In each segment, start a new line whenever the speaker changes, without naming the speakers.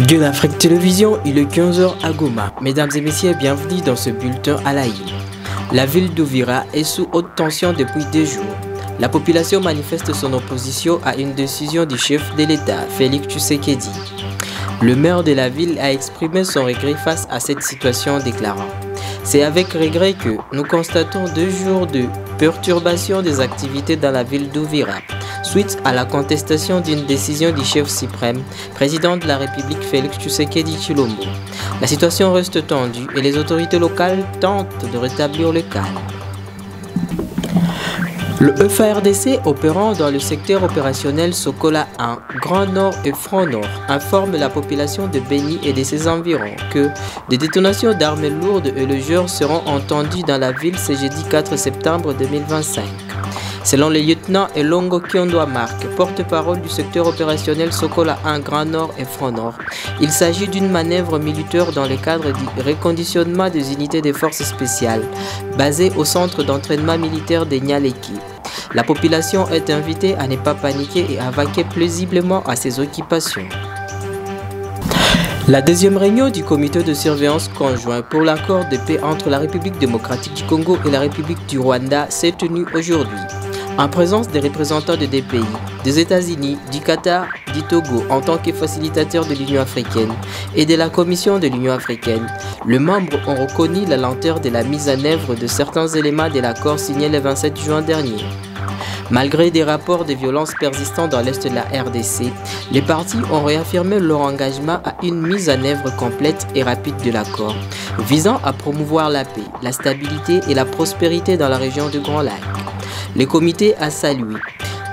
Gueule Afrique Télévision, il est 15h à Goma. Mesdames et messieurs, bienvenue dans ce bulletin à la île. La ville d'Uvira est sous haute tension depuis 2 jours. La population manifeste son opposition à une décision du chef de l'État, Félix Tshisekedi. Le maire de la ville a exprimé son regret face à cette situation, déclarant: c'est avec regret que nous constatons 2 jours de perturbation des activités dans la ville d'Uvira, suite à la contestation d'une décision du chef suprême, président de la République Félix Tshisekedi Tshilombo. La situation reste tendue et les autorités locales tentent de rétablir le calme. Le FARDC opérant dans le secteur opérationnel Sokola 1, Grand Nord et Front Nord informe la population de Beni et de ses environs que des détonations d'armes lourdes et légères seront entendues dans la ville ce jeudi 4 septembre 2025. Selon le lieutenant Elongo Kiondoa Mark, porte-parole du secteur opérationnel Sokola 1, Grand Nord et Front Nord, il s'agit d'une manœuvre militaire dans le cadre du reconditionnement des unités des forces spéciales basées au centre d'entraînement militaire de Nyaleki. La population est invitée à ne pas paniquer et à vaquer paisiblement à ses occupations. La deuxième réunion du comité de surveillance conjoint pour l'accord de paix entre la République démocratique du Congo et la République du Rwanda s'est tenue aujourd'hui, en présence des représentants de deux pays, des États-Unis, du Qatar, du Togo en tant que facilitateur de l'Union africaine et de la Commission de l'Union africaine. Les membres ont reconnu la lenteur de la mise en œuvre de certains éléments de l'accord signé le 27 juin dernier. Malgré des rapports de violences persistants dans l'est de la RDC, les partis ont réaffirmé leur engagement à une mise en œuvre complète et rapide de l'accord, visant à promouvoir la paix, la stabilité et la prospérité dans la région du Grand Lac. Le comité a salué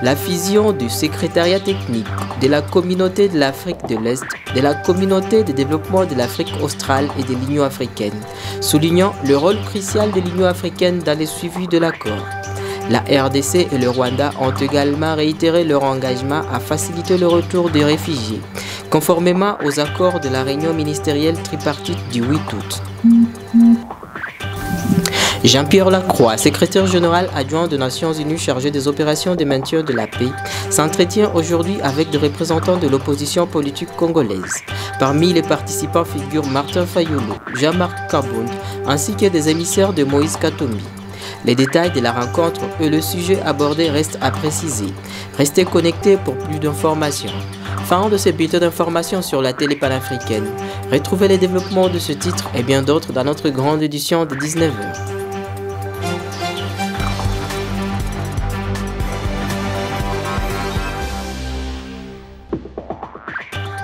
la fusion du secrétariat technique de la communauté de l'Afrique de l'Est, de la communauté de développement de l'Afrique australe et de l'Union africaine, soulignant le rôle crucial de l'Union africaine dans le suivi de l'accord. La RDC et le Rwanda ont également réitéré leur engagement à faciliter le retour des réfugiés, conformément aux accords de la réunion ministérielle tripartite du 8 août. Jean-Pierre Lacroix, secrétaire général adjoint des Nations Unies chargé des opérations de maintien de la paix, s'entretient aujourd'hui avec des représentants de l'opposition politique congolaise. Parmi les participants figurent Martin Fayulu, Jean-Marc Kabound, ainsi que des émissaires de Moïse Katumbi. Les détails de la rencontre et le sujet abordé restent à préciser. Restez connectés pour plus d'informations. Fin de ce bulletin d'information sur la télé panafricaine. Retrouvez les développements de ce titre et bien d'autres dans notre grande édition de 19h.